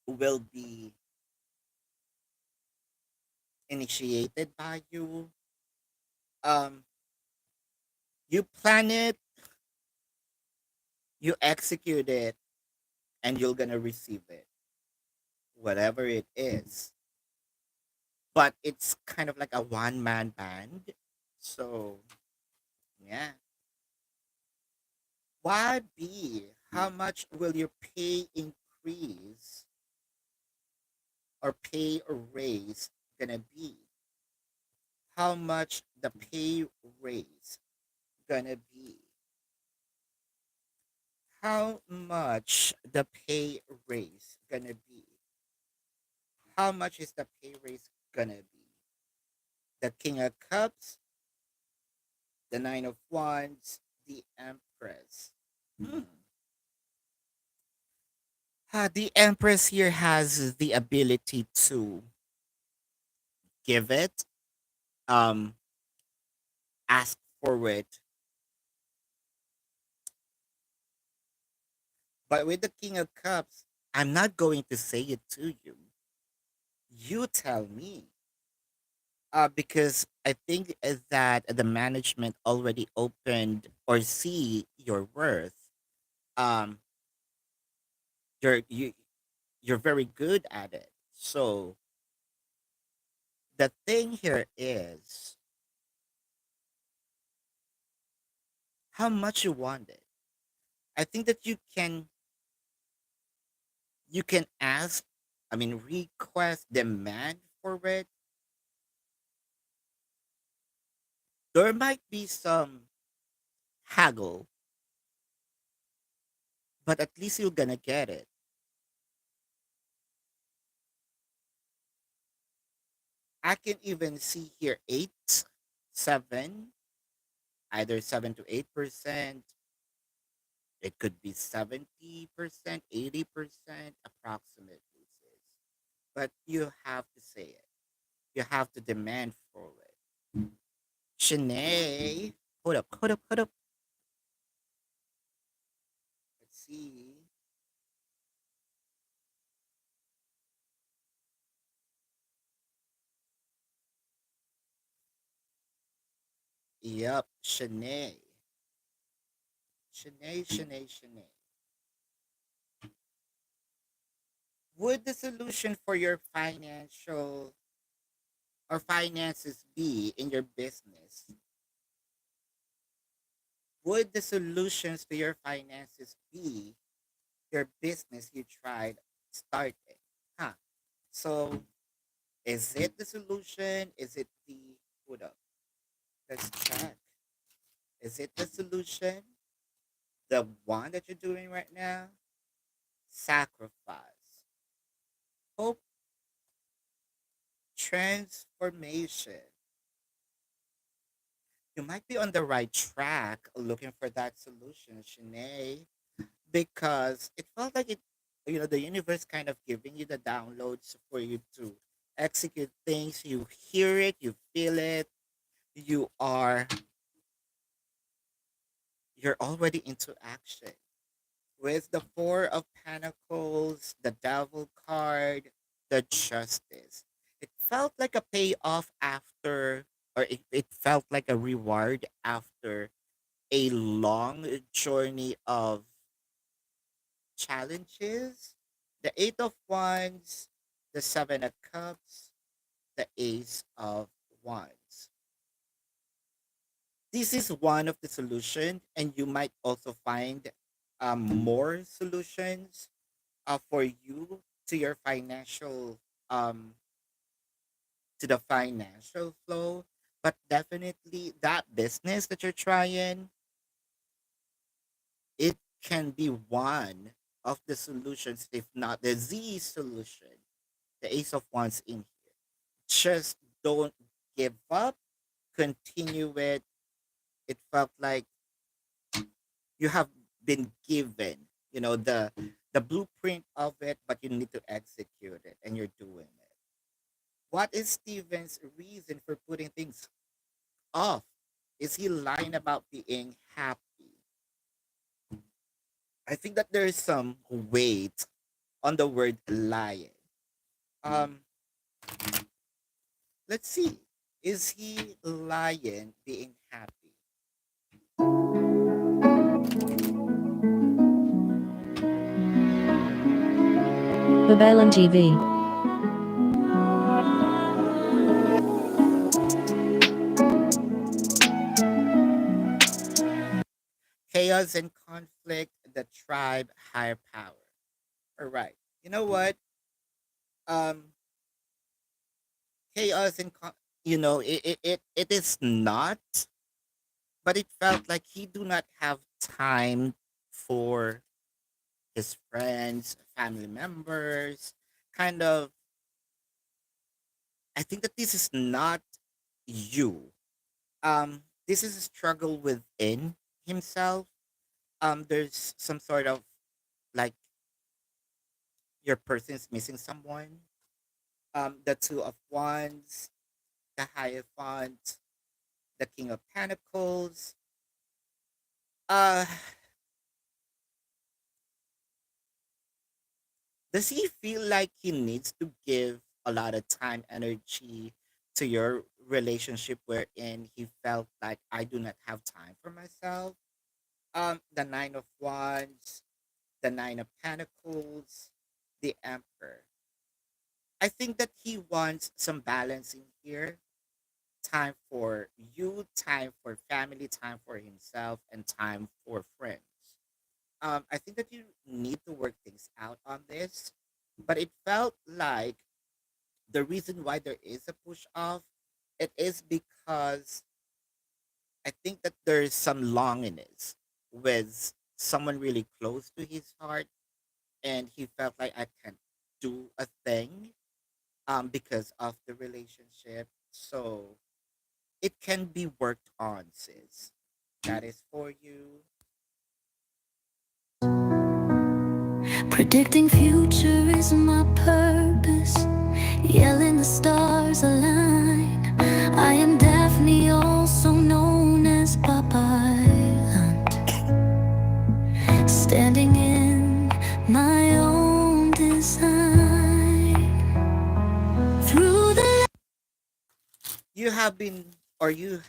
will be initiated by you. Um, you plan it, you execute it, and you're gonna receive it, whatever it is. But it's kind of like a one man band. So yeah. Why be? How much will your pay increase or pay or raise gonna be? How much the pay raise gonna be? How much the pay raise gonna be? How much is the pay raise gonna be? The King of Cups, the Nine of Wands, the Empress. Hmm. The Empress here has the ability to give it, um, ask for it. But with the King of Cups, I'm not going to say it to you. You tell me. Because I think that the management already opened or see your worth. Um, you you're very good at it. So the thing here is how much you want it. I think that you can ask, I mean request, demand for it. There might be some haggle, but at least you're gonna get it. I can even see here 8, 7, either 7 to 8%. It could be 70%, 80% approximately, sis. But you have to say it. You have to demand for it. Shanae, hold up, hold up, hold up. Let's see. Yep, Shanae. Shanae, Shanae, Shanae. Would the solution for your financial or finances be in your business? Would the solutions to your finances be your business you tried starting? Huh. So is it the solution? Is it the hold up? Let's check. Is it the solution? The one that you're doing right now? Sacrifice. Hope, transformation. You might be on the right track looking for that solution, Shanae, because it felt like the universe kind of giving you the downloads for you to execute things. You hear it, you feel it, you are you're already into action. With the Four of Pentacles, the Devil card, the Justice. It felt like a payoff after, or it felt like a reward after a long journey of challenges. The Eight of Wands, the Seven of Cups, the Ace of Wands. This is one of the solutions, and you might also find more solutions for you to your financial um to the financial flow. But definitely that business that you're trying, it can be one of the solutions, if not the solution, the Ace of Wands in here. Just don't give up, continue it. It felt like you have been given, the blueprint of it, but you need to execute it, and you're doing it. What is Steven's reason for putting things off? Is he lying about being happy? I think that there is some weight on the word lying. Um, let's see. Is he lying being happy? Babaylantv. Chaos and conflict, the tribe, higher power. All right. You know what? Um, chaos and it is not, but it felt like he do not have time for his friends, family members. Kind of, I think that this is not you. This is a struggle within himself. There's some sort of like your person is missing someone. The two of wands, the hierophant, the king of pentacles. Uh, does he feel like he needs to give a lot of time, energy to your relationship wherein he felt like I do not have time for myself? The nine of wands, the nine of pentacles, the emperor. I think that he wants some balance in here. Time for you, time for family, time for himself, and time for friends. I think that you need to work things out on this, but it felt like the reason why there is a push off, it is because I think that there's some longingness with someone really close to his heart, and he felt like I can't do a thing because of the relationship. So it can be worked on, sis. That is for you. Predicting future is my purpose. Yelling the stars align. I am Daphne, also known as Babaylantv, standing in my own design. Through the You have been, or you've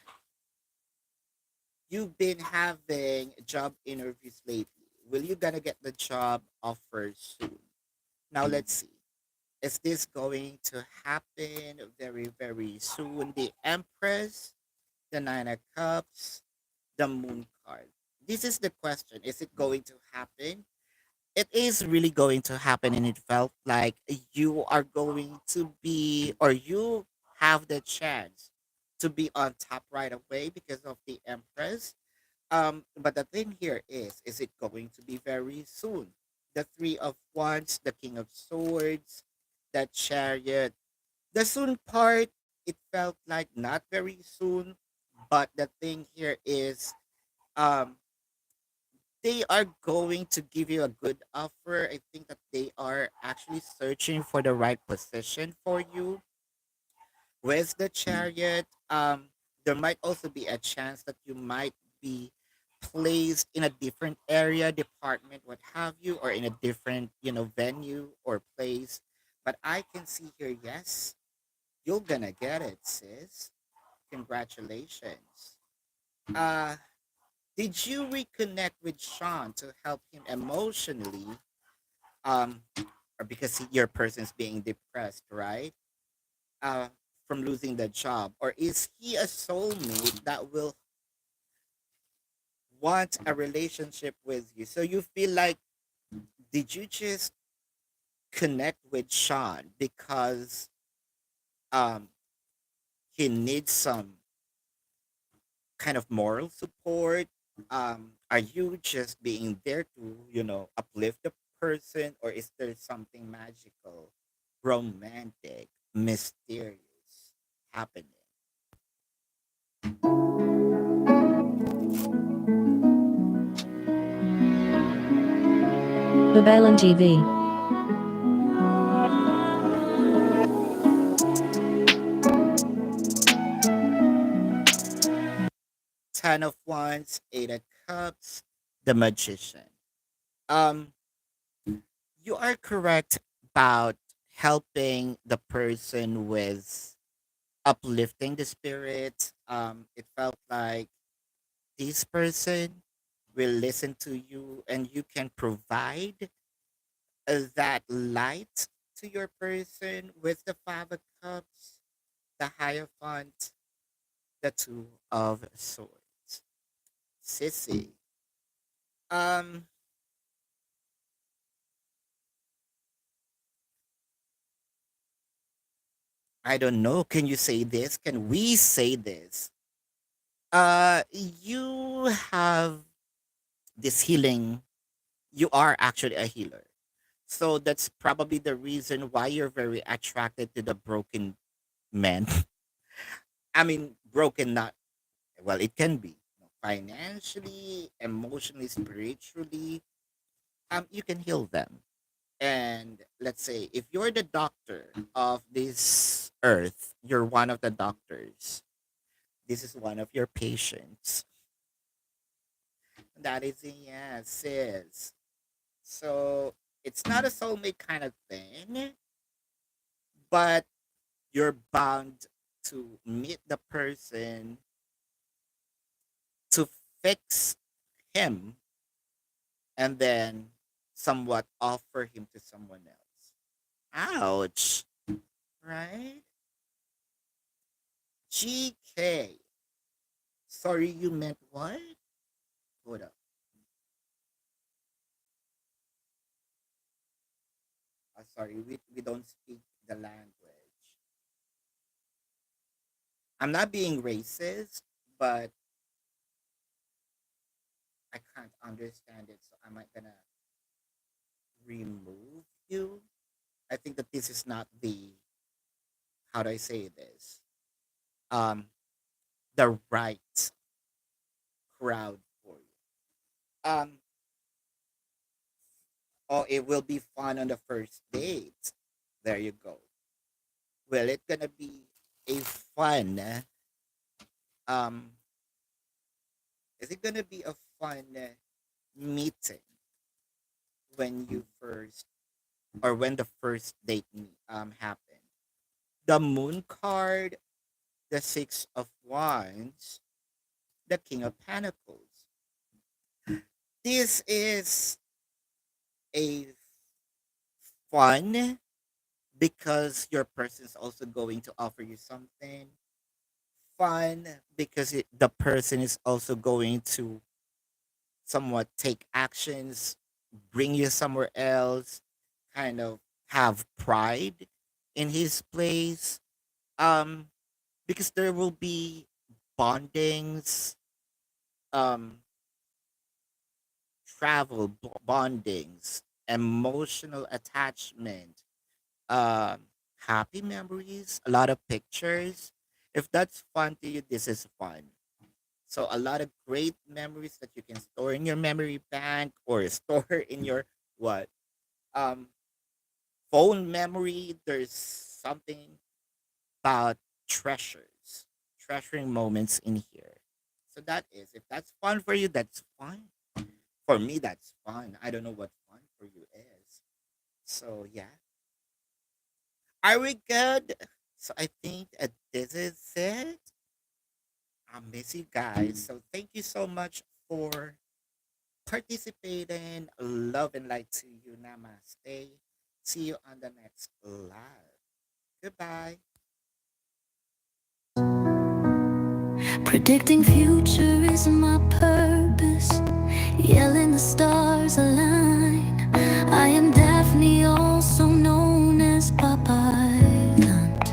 been having job interviews lately. Will you gonna get the job offer soon? Now let's see. Is this going to happen very, very soon? The Empress, the Nine of Cups, the Moon card. This is the question. Is it going to happen? It is really going to happen, and it felt like you are going to be, or you have the chance to be on top right away because of the Empress. But the thing here is it going to be very soon? The Three of Wands, the King of Swords, the Chariot. The soon part, it felt like not very soon, but the thing here is, um, they are going to give you a good offer. I think that they are actually searching for the right position for you. With the Chariot, there might also be a chance that you might be placed in a different area, department, what have you, or in a different, venue or place. But I can see here, yes, you're gonna get it, sis. Congratulations. Uh, did you reconnect with Sean to help him emotionally? Um, or because your person's being depressed, right? Uh, from losing the job, or is he a soulmate that will want a relationship with you? So you feel like, did you just connect with Sean because um he needs some kind of moral support? Are you just being there to, uplift the person, or is there something magical, romantic, mysterious happening? Babaylantv. 10 of Wands, 8 of Cups, the Magician. Um, you are correct about helping the person with uplifting the spirit. It felt like this person will listen to you and you can provide that light to your person with the Five of Cups, the Hierophant, the Two of Swords. Sissy. Um, I don't know. Can you say this? Can we say this? You have this healing. You are actually a healer. So that's probably the reason why you're very attracted to the broken men. I mean, broken not well, it can be financially, emotionally, spiritually. You can heal them. And let's say if you're the doctor of this earth, you're one of the doctors. This is one of your patients. That is a yes, sis. So it's not a soulmate kind of thing, but you're bound to meet the person to fix him and then somewhat offer him to someone else. Ouch. Right? GK. Sorry, you meant what? Hold up. Sorry, we don't speak the language. I'm not being racist, but I can't understand it, so am I gonna remove you? I think that this is not the how do I say this? Um, the right crowd for you. Oh, it will be fun on the first date. There you go. Well, it's gonna be a fun. Um, is it gonna be a fun meeting when you first or when the first date happened? The Moon card, the Six of Wands, the King of Pentacles. This is a fun because your person is also going to offer you something fun because the person is also going to somewhat take actions, bring you somewhere else, kind of have pride in his place. Um, because there will be bondings, um, travel bondings, emotional attachment, um, happy memories, a lot of pictures. If that's fun to you, this is fun. So a lot of great memories that you can store in your memory bank or store in your what um phone memory. There's something about treasures, treasuring moments in here. So that is if that's fun for you, that's fine. For me, that's fun. I don't know what fun for you is. So yeah, are we good? So I think this is it. I miss you guys. So thank you so much for participating. Love and light to you. Namaste. See you on the next live. Goodbye. Predicting future is my purpose. Yelling the stars align. I am Daphne, also known as Babaylantv,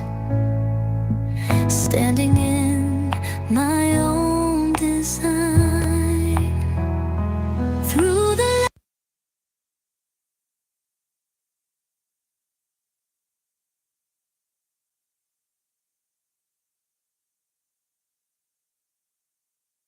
standing in my own design.